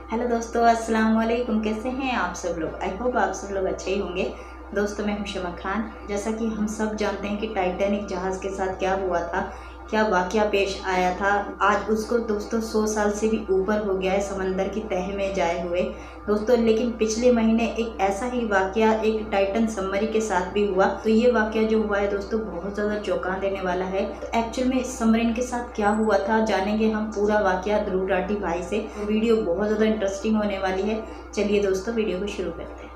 Hello दोस्तों, अस्सलाम वालेकुम। कैसे हैं आप सब लोग? आई होप आप सब लोग अच्छे ही होंगे। दोस्तों, मैं हूं शमा खान। जैसा कि हम सब जानते हैं कि टाइटैनिक जहाज़ के साथ क्या हुआ था, क्या वाक़या पेश आया था। आज उसको दोस्तों 100 साल से भी ऊपर हो गया है समंदर की तह में जाए हुए दोस्तों। लेकिन पिछले महीने एक ऐसा ही वाक़या एक टाइटन सबमरीन के साथ भी हुआ। तो ये वाक़या जो हुआ है दोस्तों बहुत ज़्यादा चौंका देने वाला है। तो एक्चुअल में इस सबमरीन के साथ क्या हुआ था जानेंगे हम पूरा वाक़या ध्रुव राठी भाई से। तो वीडियो बहुत ज़्यादा इंटरेस्टिंग होने वाली है। चलिए दोस्तों, वीडियो को शुरू करते हैं।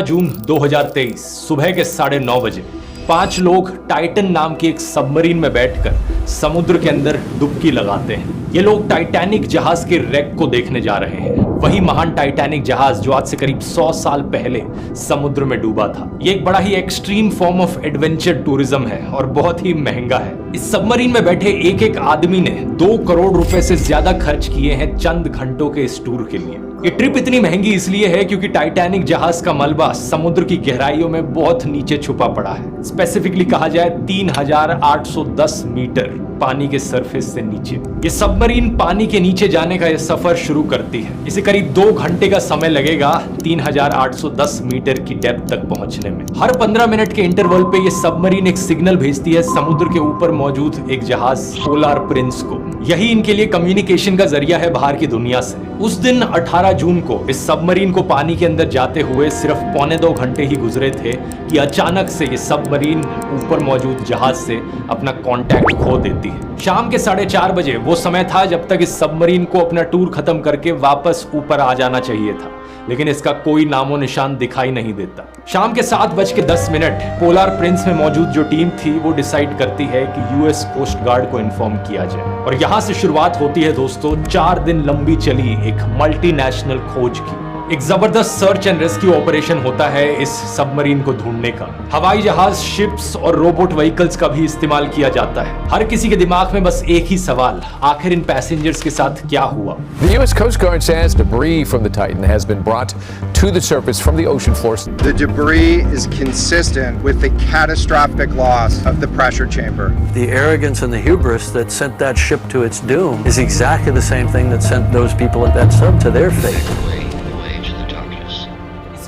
जून 2023 सुबह के 9:30 बजे 5 लोग टाइटन नाम की एक सबमरीन में बैठकर समुद्र के अंदर डुबकी लगाते हैं। ये लोग टाइटैनिक जहाज के रेक को देखने जा रहे हैं। वही महान टाइटैनिक जहाज जो आज से करीब 100 साल पहले समुद्र में डूबा था। ये एक बड़ा ही extreme form of adventure tourism है और बहुत ही महंगा है। इस सबमरीन में बैठे एक एक आदमी ने 2 करोड़ रुपए से ज्यादा खर्च किए हैं चंद घंटों के इस टूर के लिए। ये ट्रिप इतनी महंगी इसलिए है क्योंकि टाइटैनिक जहाज का मलबा समुद्र की गहराइयों में बहुत नीचे छुपा पड़ा है। स्पेसिफिकली कहा जाए 3810 मीटर पानी के सरफेस से नीचे। ये सबमरीन पानी के नीचे जाने का ये सफर शुरू करती है। इसे करीब 2 घंटे का समय लगेगा 3810 मीटर की डेप्थ तक पहुंचने में। हर 15 मिनट के इंटरवल पे ये सबमरीन एक सिग्नल भेजती है समुद्र के ऊपर मौजूद एक जहाज पोलार प्रिंस को। यही इनके लिए कम्युनिकेशन का जरिया है बाहर की दुनिया से। उस दिन 18 जून को इस सबमरीन को पानी के अंदर जाते हुए सिर्फ 1.25 घंटे ही गुजरे थे कि अचानक से ये सबमरीन ऊपर मौजूद जहाज से अपना कांटेक्ट खो देती है। शाम के 4:30 बजे वो समय था जब तक इस सबमरीन को अपना टूर खत्म करके वापस ऊपर आ जाना चाहिए था, लेकिन इसका कोई नामो निशान दिखाई नहीं देता। शाम के 7:10 पोलार प्रिंस में मौजूद जो टीम थी वो डिसाइड करती है कि यूएस कोस्ट गार्ड को इन्फॉर्म किया जाए। और यहां से शुरुआत होती है दोस्तों 4 दिन लंबी चली एक मल्टीनेशनल खोज की। एक जबरदस्त सर्च एंड रेस्क्यू ऑपरेशन होता है इस सबमरीन को ढूंढने का। हवाई जहाज, शिप्स और रोबोट व्हीकल्स का भी इस्तेमाल किया जाता है। हर किसी के दिमाग में बस एक ही सवाल, आखिर इन पैसेंजर्स के साथ क्या हुआ? The US Coast Guard says debris from the Titan has been brought to the surface from the ocean floor. The debris is consistent with the catastrophic loss of the pressure chamber. The arrogance and the hubris that sent that ship to its doom is exactly the same thing that sent those people at that sub to their fate.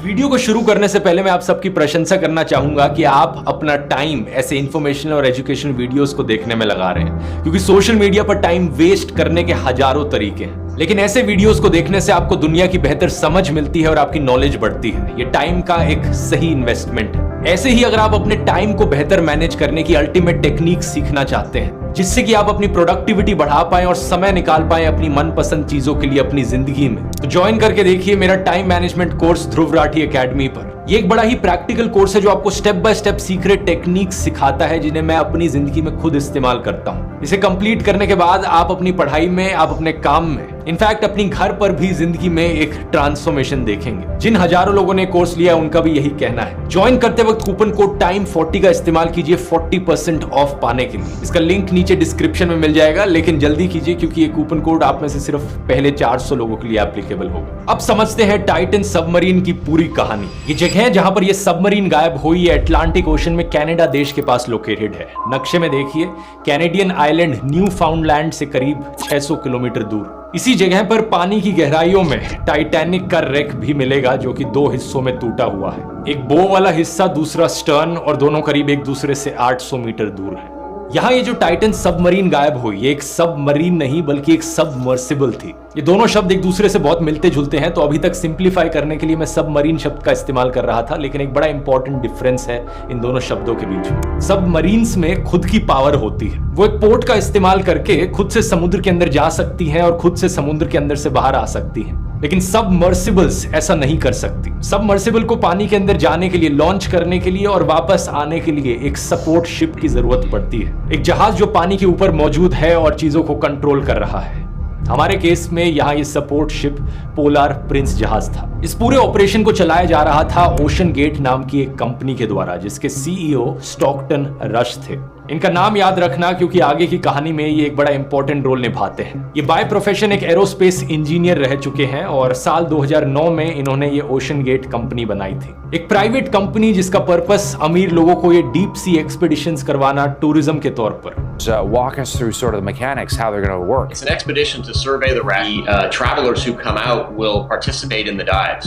Video को शुरू करने से पहले मैं आप सबकी प्रशंसा करना चाहूंगा कि आप अपना टाइम ऐसे इन्फॉर्मेशनल और एजुकेशनल वीडियोस को देखने में लगा रहे हैं, क्योंकि सोशल मीडिया पर टाइम वेस्ट करने के हजारों तरीके हैं, लेकिन ऐसे वीडियोस को देखने से आपको दुनिया की बेहतर समझ मिलती है और आपकी नॉलेज बढ़ती है। ये टाइम का एक सही इन्वेस्टमेंट है। ऐसे ही अगर आप अपने टाइम को बेहतर मैनेज करने की अल्टीमेट टेक्निक सीखना चाहते हैं जिससे कि आप अपनी प्रोडक्टिविटी बढ़ा पाएं और समय निकाल पाएं अपनी मनपसंद चीजों के लिए अपनी जिंदगी में, तो ज्वाइन करके देखिए मेरा time management course Dhruv Rathee academy पर। ये एक बड़ा ही प्रैक्टिकल कोर्स है जो आपको step by step secret techniques सिखाता है जिन्हें मैं अपनी जिंदगी में खुद इस्तेमाल करता हूँ। इसे कंप्लीट करने के बाद आप अपनी पढ़ाई में, आप अपने काम में, इनफैक्ट अपनी घर पर भी जिंदगी में एक ट्रांसफॉर्मेशन देखेंगे। जिन हजारों लोगों ने कोर्स लिया उनका भी यही कहना है। ज्वाइन करते वक्त कूपन कोड टाइम 40 का इस्तेमाल कीजिए 40% ऑफ पाने के लिए। इसका लिंक नीचे डिस्क्रिप्शन में मिल जाएगा, लेकिन जल्दी कीजिए क्योंकि ये कूपन कोड आप में से सिर्फ पहले 400 लोगों के लिए एप्लीकेबल होगा। अब समझते हैं टाइटन सबमरीन की पूरी कहानी। ये जगह जहां पर ये सबमरीन गायब हुई है अटलांटिक ओशन में कनाडा देश के पास लोकेटेड है। नक्शे में देखिए, कैनेडियन आइलैंड न्यू फाउंडलैंड से करीब 600 किलोमीटर दूर। इसी जगह पर पानी की गहराइयों में टाइटैनिक का रेक भी मिलेगा जो कि 2 हिस्सों में टूटा हुआ है। एक बो वाला हिस्सा, दूसरा स्टर्न, और दोनों करीब एक दूसरे से 800 मीटर दूर है। यहाँ ये जो टाइटन सबमरीन गायब हुई, ये एक सबमरीन नहीं बल्कि एक सबमर्सिबल थी। ये दोनों शब्द एक दूसरे से बहुत मिलते जुलते हैं, तो अभी तक सिंप्लीफाई करने के लिए मैं सबमरीन शब्द का इस्तेमाल कर रहा था, लेकिन एक बड़ा इंपॉर्टेंट डिफरेंस है इन दोनों शब्दों के बीच में। सबमरीन्स में खुद की पावर होती है। वो एक पोर्ट का इस्तेमाल करके खुद से समुद्र के अंदर जा सकती हैं और खुद से समुद्र के अंदर से बाहर आ सकती हैं, लेकिन सबमर्सिबल्स ऐसा नहीं कर सकती। सबमर्सिबल को पानी के अंदर जाने के लिए, लॉन्च करने के लिए और वापस आने के लिए एक सपोर्ट शिप की जरूरत पड़ती है। एक जहाज जो पानी के ऊपर मौजूद है और चीजों को कंट्रोल कर रहा है। हमारे केस में यहाँ ये सपोर्ट शिप पोलार प्रिंस जहाज था। इस पूरे ऑपरेशन को चलाया जा रहा था ओशन गेट नाम की एक कंपनी के द्वारा, जिसके सीईओ स्टॉकटन रश थे। इनका नाम याद रखना क्योंकि आगे की कहानी में ये एक बड़ा इंपॉर्टेंट रोल निभाते हैं। ये बाय प्रोफेशन एक एरोस्पेस इंजीनियर रह चुके हैं और साल 2009 में इन्होंने ये ओशन गेट कंपनी बनाई थी, एक प्राइवेट कंपनी जिसका पर्पस अमीर लोगों को ये डीप सी एक्सपेडिशंस करवाना टूरिज्म के तौर पर। Walk us through sort of the mechanics, how they're going to work. It's an expedition to survey the wreck. Travelers who come out will participate in the dives,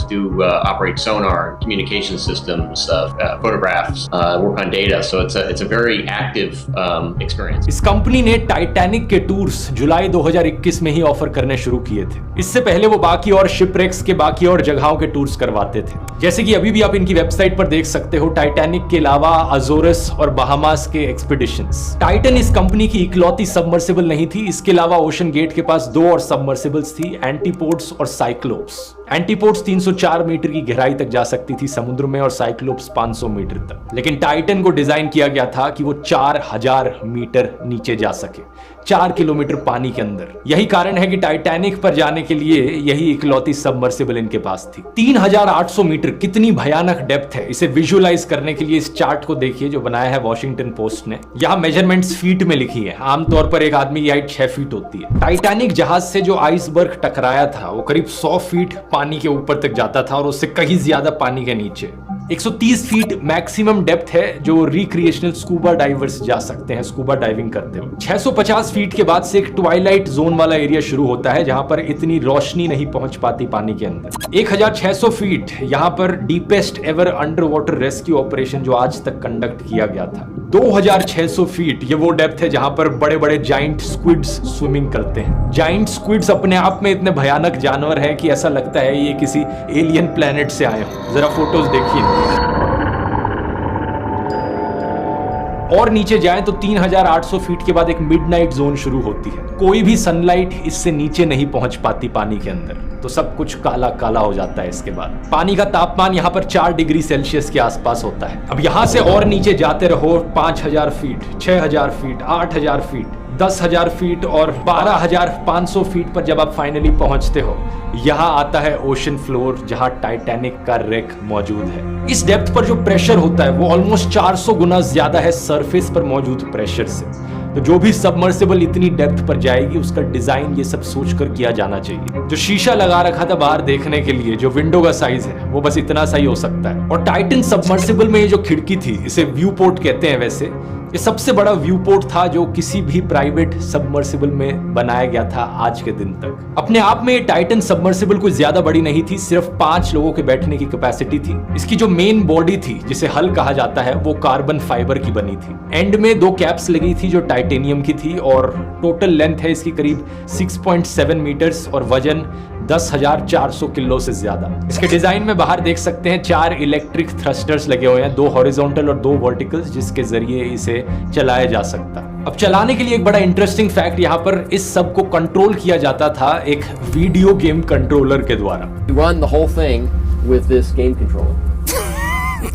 operate sonar, communication systems, photographs, work on data. So it's a very active experience. इस company ने Titanic के tours जुलाई 2021 में ही offer करने शुरू किए थे। इससे पहले वो बाकी और शिपरेक्स के बाकी और जगहों के टूर्स करवाते थे, जैसे कि अभी भी आप इनकी वेबसाइट पर देख सकते हो। टाइटैनिक के अलावा अजोरस और बहामास के एक्सपीडिशंस। टाइटन इस कंपनी की इकलौती सबमर्सिबल नहीं थी, इसके अलावा ओशन गेट के पास 2 और सबमर्सिबल्स थी, एंटीपोड्स और साइक्लोप्स। एंटीपोड्स 304 मीटर की गहराई तक जा सकती थी समुद्र में और साइक्लोप्स 500 मीटर तक, लेकिन टाइटन को डिजाइन किया गया था कि वो 4000 मीटर नीचे जा सके, 4 किलोमीटर पानी के अंदर। यही कारण है कि टाइटैनिक पर जाने के लिए यही इकलौती सबमर्सिबल इनके पास थी। 3800 मीटर कितनी भयानक डेप्थ है, इसे विजुअलाइज करने के लिए इस चार्ट को देखिए जो बनाया है वॉशिंगटन पोस्ट ने। यहाँ मेजरमेंट्स फीट में लिखी है, आमतौर पर एक आदमी की हाइट 6 फीट होती है। टाइटैनिक जहाज से जो आइसबर्ग टकराया था वो करीब 100 फीट पानी के ऊपर तक जाता था और उससे कहीं ज्यादा पानी के नीचे। 130 फीट मैक्सिमम डेप्थ है जो रिक्रिएशनल स्कूबा डाइवर्स जा सकते हैं स्कूबा डाइविंग करते हुए। 650 फीट के बाद से एक ट्वाइलाइट जोन वाला एरिया शुरू होता है जहां पर इतनी रोशनी नहीं पहुंच पाती पानी के अंदर। 1600 फीट यहां पर deepest ever under water rescue operation जो आज तक कंडक्ट किया गया था। 2600 फीट ये वो डेप्थ है जहां पर बड़े बड़े जाइंट स्क्विड्स स्विमिंग करते हैं। जाइंट स्क्विड्स अपने आप में इतने भयानक जानवर है कि ऐसा लगता है ये किसी एलियन प्लेनेट से आए हो। जरा फोटोज देखिए। और नीचे जाए तो 3800 फीट के बाद एक मिडनाइट जोन शुरू होती है। कोई भी सनलाइट इससे नीचे नहीं पहुंच पाती पानी के अंदर, तो सब कुछ काला काला हो जाता है। इसके बाद पानी का तापमान यहाँ पर 4 डिग्री सेल्सियस के आसपास होता है। अब यहाँ से और नीचे जाते रहो 5000 फीट, 6000 फीट, 8000 फीट, 10,000 फीट और 12,500 फीट पर जब आप फाइनली पहुंचते हो, यहाँ आता है ओशन फ्लोर जहां टाइटैनिक का रेक मौजूद है। इस डेप्थ पर जो प्रेशर होता है वो ऑलमोस्ट 400 गुना ज्यादा है सरफेस पर मौजूद प्रेशर से। तो जो भी सबमर्सिबल इतनी डेप्थ पर जाएगी उसका डिजाइन ये सब सोचकर किया जाना चाहिए। जो शीशा लगा रखा था बाहर देखने के लिए, जो विंडो का साइज है वो बस इतना सा ही हो सकता है। और टाइटन सबमर्सिबल में ये जो खिड़की थी इसे व्यू पोर्ट कहते हैं। वैसे ये सबसे बड़ा व्यू पोर्ट था जो किसी भी प्राइवेट सबमर्सिबल में बनाया गया था आज के दिन तक। अपने आप में ये टाइटन सबमर्सिबल कोई ज्यादा बड़ी नहीं थी, सिर्फ 5 लोगों के बैठने की कैपेसिटी थी। इसकी जो मेन बॉडी थी जिसे हल कहा जाता है वो कार्बन फाइबर की बनी थी। एंड में 2 कैप्स लगी थी जो टाइटेनियम की थी और टोटल लेंथ है इसकी करीब 6.7 मीटर्स और वजन 10,400 किलो से ज्यादा। इसके डिजाइन में बाहर देख सकते हैं 4 इलेक्ट्रिक थ्रस्टर्स लगे हुए हैं, 2 हॉरिजॉन्टल और 2 वर्टिकल्स, जिसके जरिए इसे चलाया जा सकता। अब चलाने के लिए एक बड़ा इंटरेस्टिंग फैक्ट, यहाँ पर इस सब को कंट्रोल किया जाता था एक वीडियो गेम कंट्रोलर के द्वारा। Run the whole thing with this game controller.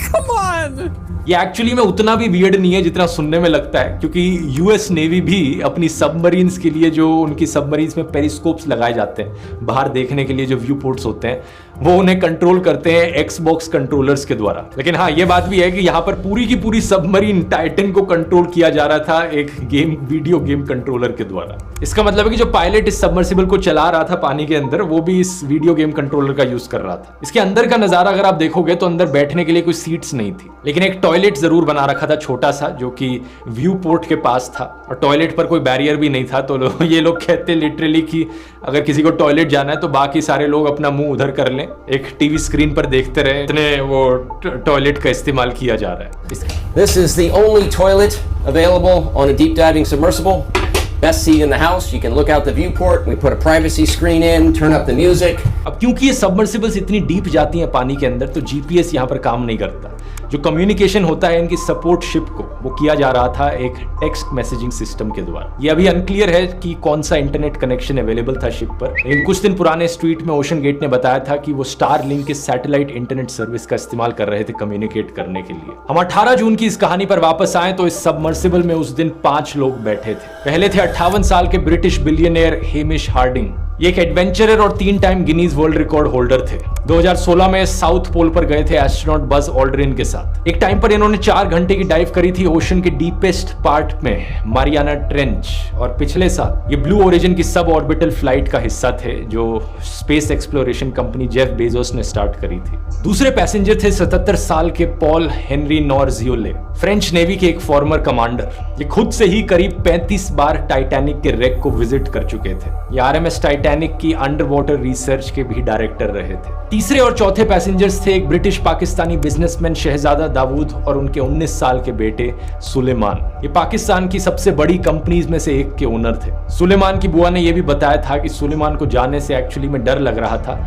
Come on! ये एक्चुअली में उतना भी वियर्ड नहीं है जितना सुनने में लगता है, क्योंकि यूएस नेवी भी अपनी सबमरीन्स के लिए जो उनकी सबमरीन्स में पेरिस्कोप्स लगाए जाते हैं बाहर देखने के लिए, जो व्यू पोर्ट्स होते हैं, वो उन्हें कंट्रोल करते हैं एक्सबॉक्स कंट्रोलर्स के द्वारा। लेकिन हाँ, ये बात भी है कि यहाँ पर पूरी की पूरी सबमरीन टाइटन को कंट्रोल किया जा रहा था एक वीडियो गेम कंट्रोलर के द्वारा। इसका मतलब है कि जो पायलट इस सबमर्सिबल को चला रहा था पानी के अंदर, वो भी इस वीडियो गेम कंट्रोलर का यूज कर रहा था। इसके अंदर का नजारा अगर आप देखोगे तो अंदर बैठने के लिए कोई सीट्स नहीं थी, लेकिन एक टॉयलेट जरूर बना रखा था छोटा सा, जो कि व्यू पोर्ट के पास था। और टॉयलेट पर कोई बैरियर भी नहीं था, तो ये लोग कहते लिटरली कि अगर किसी को टॉयलेट जाना है तो बाकी सारे लोग अपना मुंह उधर कर लें, एक टीवी स्क्रीन पर देखते रहे, इतने वो टॉयलेट का इस्तेमाल किया जा रहा है। This is the only toilet available on a deep diving submersible. Best seat in the house. You can look out the viewport. We put a privacy screen in, turn up the music. अब क्योंकि ये submersibles इतनी deep जाती हैं पानी के अंदर, तो जीपीएस यहाँ पर काम नहीं करता। जो कम्युनिकेशन होता है इनकी सपोर्ट शिप को, वो किया जा रहा था एक टेक्स्ट मैसेजिंग सिस्टम के द्वारा। ये अभी अनक्लियर है कि कौन सा इंटरनेट कनेक्शन अवेलेबल था शिप पर, लेकिन कुछ दिन पुराने ट्वीट में ओशन गेट ने बताया था कि वो स्टारलिंक के सैटेलाइट इंटरनेट सर्विस का इस्तेमाल कर रहे थे कम्युनिकेट करने के लिए। हम 18 जून की इस कहानी पर वापस आए तो इस सबमर्सिबल में उस दिन 5 लोग बैठे थे। पहले थे 58 साल के ब्रिटिश बिलियनियर हेमिश हार्डिंग, ये एक एडवेंचरर और 3 time Guinness world record holder थे। 2016 में साउथ पोल पर गए थे एस्ट्रोनॉट बज ऑल्ड्रिन के साथ। एक टाइम पर इन्होंने 4 घंटे की डाइव करी थी ओशन के डीपेस्ट पार्ट में, मारियाना ट्रेंच। और पिछले साल ये ब्लू ओरिजिन की सब ऑर्बिटल फ्लाइट का हिस्सा थे जो space exploration company Jeff Bezos ने स्टार्ट करी थी। दूसरे पैसेंजर थे 77 साल के पॉल हेनरी नॉर्जियोले, फ्रेंच नेवी के एक फॉर्मर कमांडर। ये खुद से ही करीब 35 बार टाइटैनिक के रेक को विजिट कर चुके थे। ये आरएमएस टाइटैनिक की अंडर वाटर रिसर्च के भी डायरेक्टर रहे थे। तीसरे और चौथे पैसेंजर्स थे एक ब्रिटिश पाकिस्तानी बिजनेसमैन शहजादा दाऊद और उनके 19 साल के बेटे सुलेमान। ये पाकिस्तान की सबसे बड़ी कंपनीज में से एक के ओनर थे। सुलेमान की बुआ ने यह भी बताया था कि सुलेमान को जाने से एक्चुअली में डर लग रहा था,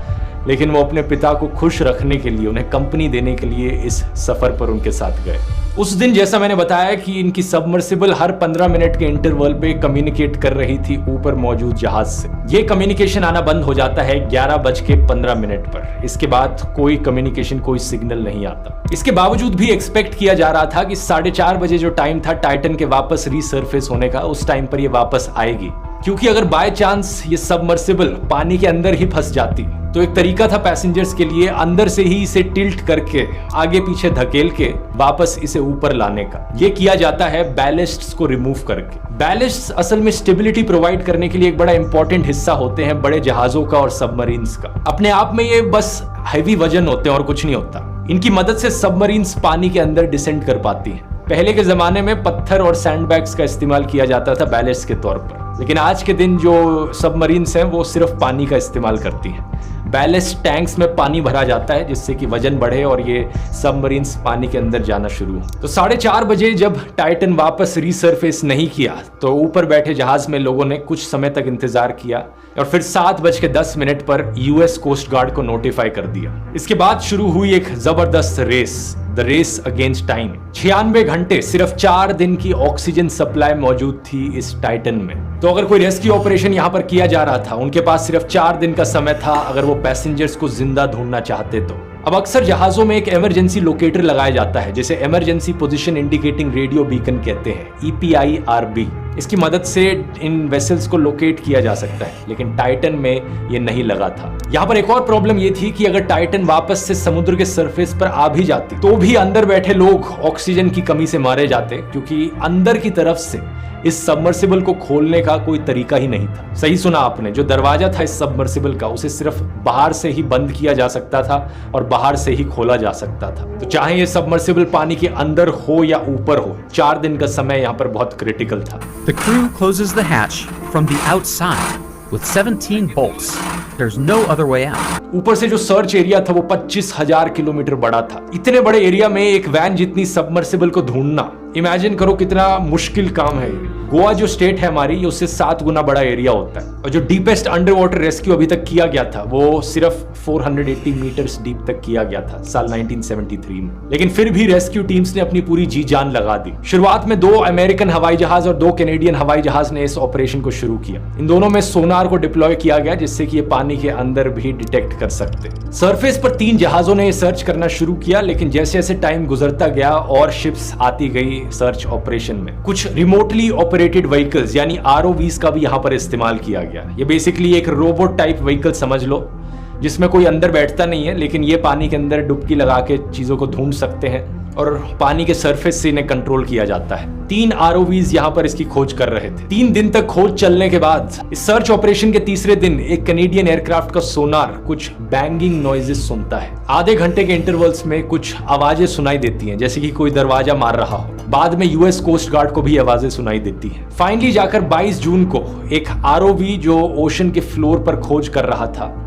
लेकिन वो अपने पिता को खुश रखने के लिए, उन्हें कंपनी देने के लिए इस सफर पर उनके साथ गए। उस दिन जैसा मैंने बताया कि इनकी सबमर्सिबल हर 15 मिनट के इंटरवल पे कम्युनिकेट कर रही थी ऊपर मौजूद जहाज से। ये कम्युनिकेशन आना बंद हो जाता है 11:15 पर। इसके बाद कोई कम्युनिकेशन, कोई सिग्नल नहीं आता। इसके बावजूद भी एक्सपेक्ट किया जा रहा था कि 4:30 बजे जो टाइम था टाइटन के वापस रीसर्फेस होने का, उस टाइम पर ये वापस आएगी। क्योंकि अगर बाय चांस ये सबमर्सिबल पानी के अंदर ही फंस जाती तो एक तरीका था पैसेंजर्स के लिए अंदर से ही इसे टिल्ट करके, आगे पीछे धकेल के वापस इसे ऊपर लाने का। ये किया जाता है बैलेस्ट्स को रिमूव करके। बैलेस्ट्स असल में स्टेबिलिटी प्रोवाइड करने के लिए एक बड़ा इंपॉर्टेंट हिस्सा होते हैं बड़े जहाजों का और सबमरीन्स का। अपने आप में ये बस हैवी वजन होते हैं और कुछ नहीं होता। इनकी मदद से सबमरीन्स पानी के अंदर डिसेंड कर पाती हैं। पहले के जमाने में पत्थर और सैंडबैग्स का इस्तेमाल किया जाता था बैलेस्ट के तौर पर, लेकिन आज के दिन जो सबमरीन्स हैं वो सिर्फ पानी का इस्तेमाल करती हैं। बैलेस्ट टैंक्स में पानी भरा जाता है जिससे कि वजन बढ़े और ये सबमरीन्स पानी के अंदर जाना शुरू हो। तो 4:30 बजे जब टाइटन वापस रीसर्फेस नहीं किया तो ऊपर बैठे जहाज में लोगों ने कुछ समय तक इंतजार किया और फिर 7:10 पर यूएस कोस्ट गार्ड को नोटिफाई कर दिया। इसके बाद शुरू हुई एक जबरदस्त race, the race against time. 96 घंटे सिर्फ 4 दिन की ऑक्सीजन सप्लाई मौजूद थी इस टाइटन में। तो अगर कोई रेस्क्यू ऑपरेशन यहाँ पर किया जा रहा था, उनके पास सिर्फ 4 दिन का समय था अगर वो पैसेंजर्स को जिंदा ढूंढना चाहते तो। अब अक्सर जहाजों में एक इमरजेंसी लोकेटर लगाया जाता है जिसे emergency position indicating radio beacon कहते हैं, EPIRB। इसकी मदद से इन वेसल्स को लोकेट किया जा सकता है, लेकिन टाइटन में ये नहीं लगा था। यहाँ पर एक और प्रॉब्लम ये थी कि अगर टाइटन वापस से समुद्र के सरफेस पर आ भी जाती तो भी अंदर बैठे लोग ऑक्सीजन की कमी से मारे जाते, क्योंकि अंदर की तरफ से इस सबमर्सिबल को खोलने का कोई तरीका ही नहीं था। सही सुना आपने, जो दरवाजा था इस सबमर्सिबल का उसे सिर्फ बाहर से ही बंद किया जा सकता था और बाहर से ही खोला जा सकता था। तो चाहे ये सबमर्सिबल पानी के अंदर हो या ऊपर हो, 4 दिन का समय यहाँ पर बहुत क्रिटिकल था। The crew closes the hatch from the outside with 17 bolts. There's no other way out. ऊपर से जो सर्च एरिया था वो 25,000 किलोमीटर बड़ा था। इतने बड़े एरिया में एक वैन जितनी सबमर्सिबल को ढूंढना, इमेजिन करो कितना मुश्किल काम है। गोवा जो स्टेट है हमारी, उससे 7 गुना बड़ा एरिया होता है और जो डीपेस्ट अंडर वाटर रेस्क्यू अभी तक किया गया था वो सिर्फ 480 मीटर्स डीप तक किया गया था साल 1973 में। लेकिन फिर भी रेस्क्यू टीम्स ने अपनी पूरी जी जान लगा दी। शुरुआत में 2 अमेरिकन हवाई जहाज और 2 कैनेडियन हवाई जहाज ने इस ऑपरेशन को शुरू किया। इन दोनों में सोनार को डिप्लॉय किया गया जिससे कि ये पानी के अंदर भी डिटेक्ट कर सकते। सरफेस पर 3 जहाजों ने सर्च करना शुरू किया, लेकिन जैसे जैसे टाइम गुजरता गया और शिप्स आती गई सर्च ऑपरेशन में, कुछ रिमोटली ऑपरेटेड व्हीकल्स यानी ROVs का भी यहां पर इस्तेमाल किया गया। ये बेसिकली एक रोबोट टाइप व्हीकल समझ लो, जिसमें कोई अंदर बैठता नहीं है, लेकिन ये पानी के अंदर डुबकी लगा के चीजों को ढूंढ सकते हैं और पानी के सरफेस से इन्हें कंट्रोल किया जाता है। 3 ROVs यहाँ पर इसकी खोज कर रहे थे। 3 दिन तक खोज चलने के बाद इस सर्च ऑपरेशन के तीसरे दिन एक कैनेडियन एयरक्राफ्ट का सोनार कुछ बैंगिंग नॉइजेस सुनता है। आधे घंटे के इंटरवल्स में कुछ आवाजें सुनाई देती हैं, जैसे कि कोई दरवाजा मार रहा हो। बाद में यूएस कोस्ट गार्ड को भी आवाजें सुनाई देती हैं। फाइनली जाकर 22 जून को एक ROV जो ओशन के फ्लोर पर खोज कर रहा था,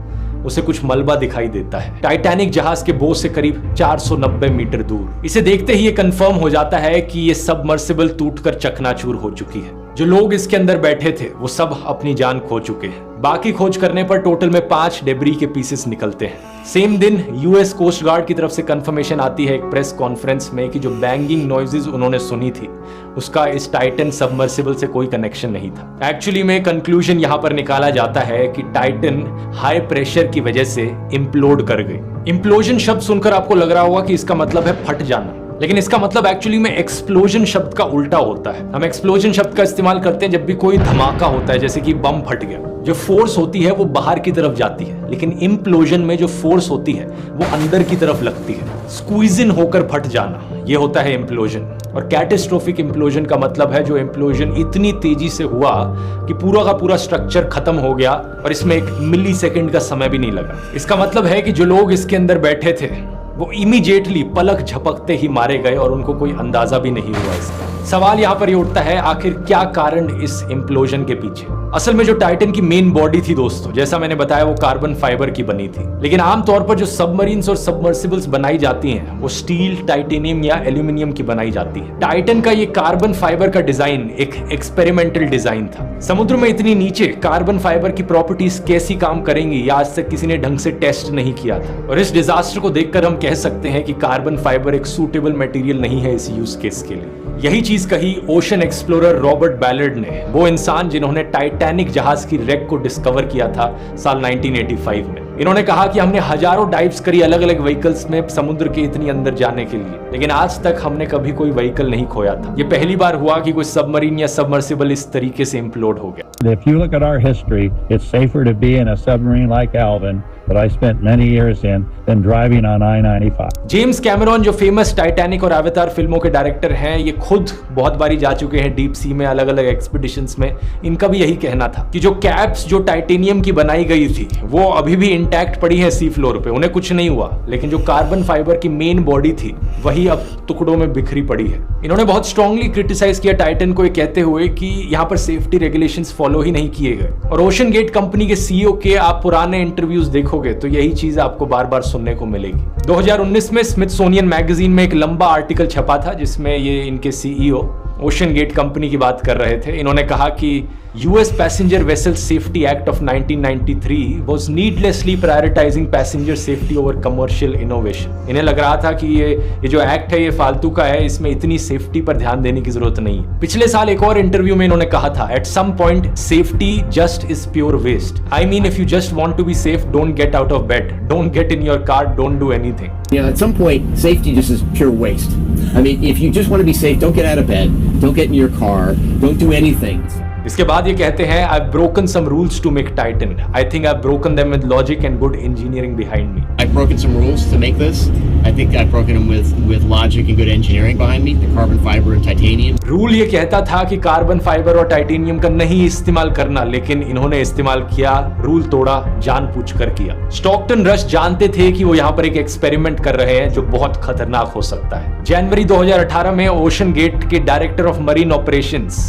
उसे कुछ मलबा दिखाई देता है टाइटैनिक जहाज के बोझ से करीब 490 मीटर दूर। इसे देखते ही ये कंफर्म हो जाता है कि ये सबमर्सिबल टूटकर चकनाचूर हो चुकी है। जो लोग इसके अंदर बैठे थे वो सब अपनी जान खो चुके हैं। बाकी खोज करने पर टोटल में 5 डेब्री के पीसेस निकलते हैं। सेम दिन यूएस कोस्ट गार्ड की तरफ से कंफर्मेशन आती है एक प्रेस कॉन्फ्रेंस में कि जो बैंगिंग नॉइजेस उन्होंने सुनी थी उसका इस टाइटन सबमर्सिबल से कोई कनेक्शन नहीं था। एक्चुअली में कंक्लूजन यहाँ पर निकाला जाता है कि टाइटन हाई प्रेशर की वजह से इम्प्लोड कर गई। इम्प्लोजन शब्द सुनकर आपको लग रहा होगा कि इसका मतलब है फट जाना, लेकिन इसका मतलब एक्चुअली में एक्सप्लोजन शब्द का उल्टा होता है। हम एक्सप्लोजन शब्द का इस्तेमाल करते हैं जब भी कोई धमाका होता है, जैसे कि बम फट गया। जो फोर्स होती है वो बाहर की तरफ जाती है, लेकिन इम्प्लोजन में जो फोर्स होती है वो अंदर की तरफ लगती है। स्क्वीज इन होकर फट जाना, ये होता है इम्प्लोजन। और कैटास्ट्रोफिक इम्प्लोजन का मतलब है जो इम्प्लोजन इतनी तेजी से हुआ कि पूरा का पूरा स्ट्रक्चर खत्म हो गया और इसमें 1 मिली सेकेंड का समय भी नहीं लगा। इसका मतलब है कि जो लोग इसके अंदर बैठे थे वो इमीडिएटली पलक झपकते ही मारे गए और उनको कोई अंदाजा भी नहीं हुआ इसका। सवाल यहाँ पर ये उठता है, आखिर क्या कारण इस इम्प्लोजन के पीछे? असल में जो टाइटन की मेन बॉडी थी दोस्तों, जैसा मैंने बताया, वो कार्बन फाइबर की बनी थी। लेकिन आमतौर पर जो सबमरीन्स और सबमर्सिबल्स बनाई जाती हैं वो स्टील, टाइटेनियम या एल्यूमिनियम की बनाई जाती है। टाइटन का ये कार्बन फाइबर का डिजाइन एक एक्सपेरिमेंटल डिजाइन था। समुद्र में इतनी नीचे कार्बन फाइबर की प्रॉपर्टीज कैसी काम करेंगी ये आज तक किसी ने ढंग से टेस्ट नहीं किया था। और इस डिजास्टर को देखकर हम कह सकते हैं कि कार्बन फाइबर एक सूटेबल मटेरियल नहीं है इस यूज केस के लिए। यही चीज कही ओशन एक्सप्लोरर रॉबर्ट बैलर्ड ने, वो इंसान जिन्होंने टाइटैनिक जहाज की रेक को डिस्कवर किया था साल 1985 में। इन्होंने कहा कि हमने हजारों डाइव्स करी अलग अलग व्हीकल्स में समुद्र के इतनी अंदर जाने के लिए, लेकिन आज तक हमने कभी कोई व्हीकल नहीं खोया था। ये पहली बार हुआ कि कोई सबमरीन या सबमर्सिबल इस तरीके से इम्प्लोड हो गया। If you look at our history, it's safer to be in a submarine like Alvin, that I spent many years in, than driving on I-95. James Cameron जो फेमस टाइटैनिक और avatar फिल्मों के director हैं, ये खुद बहुत बारी जा चुके हैं डीप सी में, अलग अलग एक्सपीडिशंस में। इनका भी यही कहना था कि जो कैप्स जो टाइटेनियम की बनाई गई थी वो अभी भी इंटैक्ट पड़ी है सी फ्लोर पे, उन्हें कुछ नहीं हुआ। लेकिन जो कार्बन फाइबर की मेन बॉडी थी वही अब टुकड़ों में बिखरी पड़ी है। इन्होंने बहुत स्ट्रांगली क्रिटिसाइज किया टाइटन को, ये कहते हुए कि यहाँ पर सेफ्टी रेगुलेशंस फॉलो ही नहीं किए गए। और ओशन गेट कंपनी के सीईओ के आप पुराने इंटरव्यूज देखोगे तो यही चीज आपको बार बार सुनने को मिलेगी। 2019 में स्मिथसोनियन मैगजीन में एक लंबा आर्टिकल छपा था जिसमें ये इनके सीईओ ओशन गेट कंपनी की बात कर रहे थे। इन्होंने कहा कि US Passenger Vessel Safety Act of 1993 was needlessly prioritizing passenger safety over commercial innovation. इन्हें लग रहा था कि ये जो एक्ट है ये फालतू का है, इसमें इतनी सेफ्टी पर ध्यान देने की जरूरत नहीं है। पिछले साल एक और इंटरव्यू में इन्होंने कहा था, at some point safety just is pure waste. I mean, if you just want to be safe, don't get out of bed, don't get in your car, don't do anything. You know, at some point, safety just is pure waste. I mean, if you just want to be safe, don't get out of bed, don't get in your car, don't do anything. इसके बाद ये कहते हैं, I've broken some rules to make Titan. I think I've broken them with logic and good engineering behind me. I've broken some rules to make this. I think I've broken them with logic and good engineering behind me. The carbon fiber and titanium. Rule ये कहता था कि carbon fibre और titanium का नहीं इस्तेमाल करना, लेकिन इन्होंने इस्तेमाल किया, रूल तोड़ा, जानबूझकर किया। स्टॉकटन रश जानते थे कि वो यहाँ पर एक एक्सपेरिमेंट कर रहे हैं जो बहुत खतरनाक हो सकता है। जनवरी 2018 में ओशन गेट के director of marine operations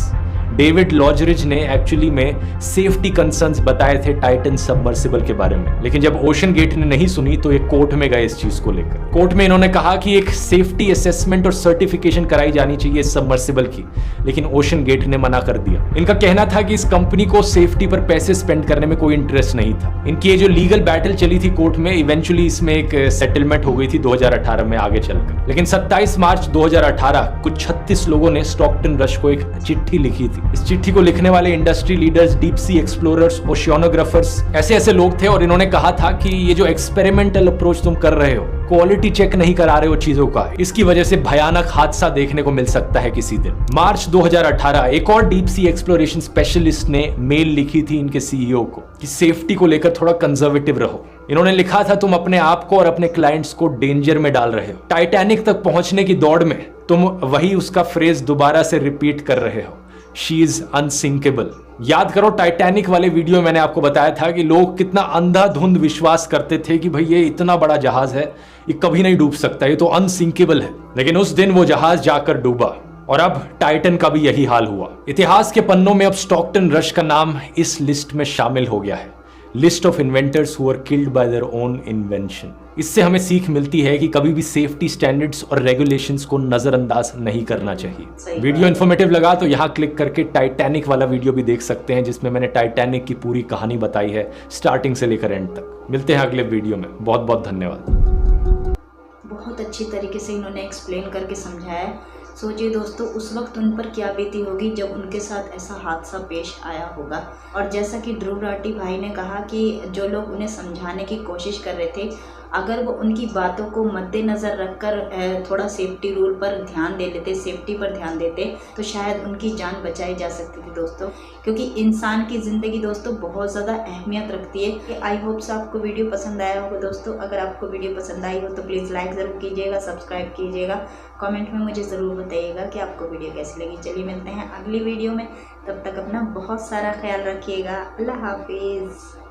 David Lochridge ने एक्चुअली में सेफ्टी कंसर्न्स बताए थे टाइटन सबमर्सिबल के बारे में, लेकिन जब ओशन गेट ने नहीं सुनी तो ये कोर्ट में गए इस चीज को लेकर। कोर्ट में इन्होंने कहा कि एक सेफ्टी असेसमेंट और सर्टिफिकेशन कराई जानी चाहिए सबमर्सिबल की, लेकिन ओशन गेट ने मना कर दिया। इनका कहना था कि इस कंपनी को सेफ्टी पर पैसे स्पेंड करने में कोई इंटरेस्ट नहीं था। इनकी ये जो लीगल बैटल चली थी कोर्ट में, इवेंचुअली इसमें एक सेटलमेंट हो गई थी 2018 में आगे चलकर। लेकिन 27 मार्च 2018 कुछ 36 लोगों ने स्टॉकटन रश को एक चिट्ठी लिखी थी। इस चिट्ठी को लिखने वाले industry leaders, deep sea explorers, oceanographers, ऐसे लोग थे और इन्होंने कहा था कि ये जो एक्सपेरिमेंटल अप्रोच तुम कर रहे हो, क्वालिटी चेक नहीं करा रहे हो चीजों का, इसकी वजह से भयानक हादसा देखने को मिल सकता है किसी दिन। मार्च 2018 एक और डीप सी एक्सप्लोरेशन स्पेशलिस्ट ने मेल लिखी थी इनके सीईओ को कि सेफ्टी को लेकर थोड़ा कंजर्वेटिव रहो। इन्होंने लिखा था, तुम अपने आप को और अपने क्लाइंट्स को डेंजर में डाल रहे हो। टाइटैनिक तक पहुंचने की दौड़ में तुम वही उसका फ्रेज दोबारा से रिपीट कर रहे हो, शी इज अनसिंकेबल। याद करो टाइटैनिक वाले वीडियो में मैंने आपको बताया था कि लोग कितना अंधाधुंध विश्वास करते थे कि भाई ये इतना बड़ा जहाज है, ये कभी नहीं डूब सकता, ये तो अनसिंकेबल है। लेकिन उस दिन वो जहाज जाकर डूबा और अब टाइटन का भी यही हाल हुआ। इतिहास के पन्नों में अब स्टॉकटन रश का नाम इस लिस्ट में शामिल हो गया है, list of inventors who were killed by their own invention. इससे हमें सीख मिलती है कि कभी भी सेफ्टी स्टैंडर्ड्स और रेगुलेशंस को नजरअंदाज नहीं करना चाहिए। वीडियो इन्फॉर्मेटिव लगा तो यहाँ क्लिक करके टाइटैनिक वाला वीडियो भी देख सकते हैं, जिसमें मैंने टाइटैनिक की पूरी कहानी बताई है स्टार्टिंग से लेकर एंड तक। मिलते हैं अगले वीडियो में, बहुत बहुत धन्यवाद। बहुत अच्छी तरीके से इन्होंने एक्सप्लेन करके समझाया। सोचिए दोस्तों, उस वक्त उन पर क्या बीती होगी जब उनके साथ ऐसा हादसा पेश आया होगा। और जैसा कि ध्रुव राठी भाई ने कहा कि जो लोग उन्हें समझाने की कोशिश कर रहे थे अगर वो उनकी बातों को मद्देनज़र रखकर थोड़ा सेफ्टी रूल पर ध्यान दे लेते, सेफ्टी पर ध्यान देते, तो शायद उनकी जान बचाई जा सकती थी दोस्तों। क्योंकि इंसान की ज़िंदगी दोस्तों बहुत ज़्यादा अहमियत रखती है। आई होप सो आपको वीडियो पसंद आया होगा दोस्तों। अगर आपको वीडियो पसंद आई हो तो प्लीज़ लाइक ज़रूर कीजिएगा, सब्सक्राइब कीजिएगा, कमेंट में मुझे ज़रूर बताइएगा कि आपको वीडियो कैसी लगी। चलिए मिलते हैं अगली वीडियो में, तब तक अपना बहुत सारा ख्याल रखिएगा। अल्लाह हाफिज़।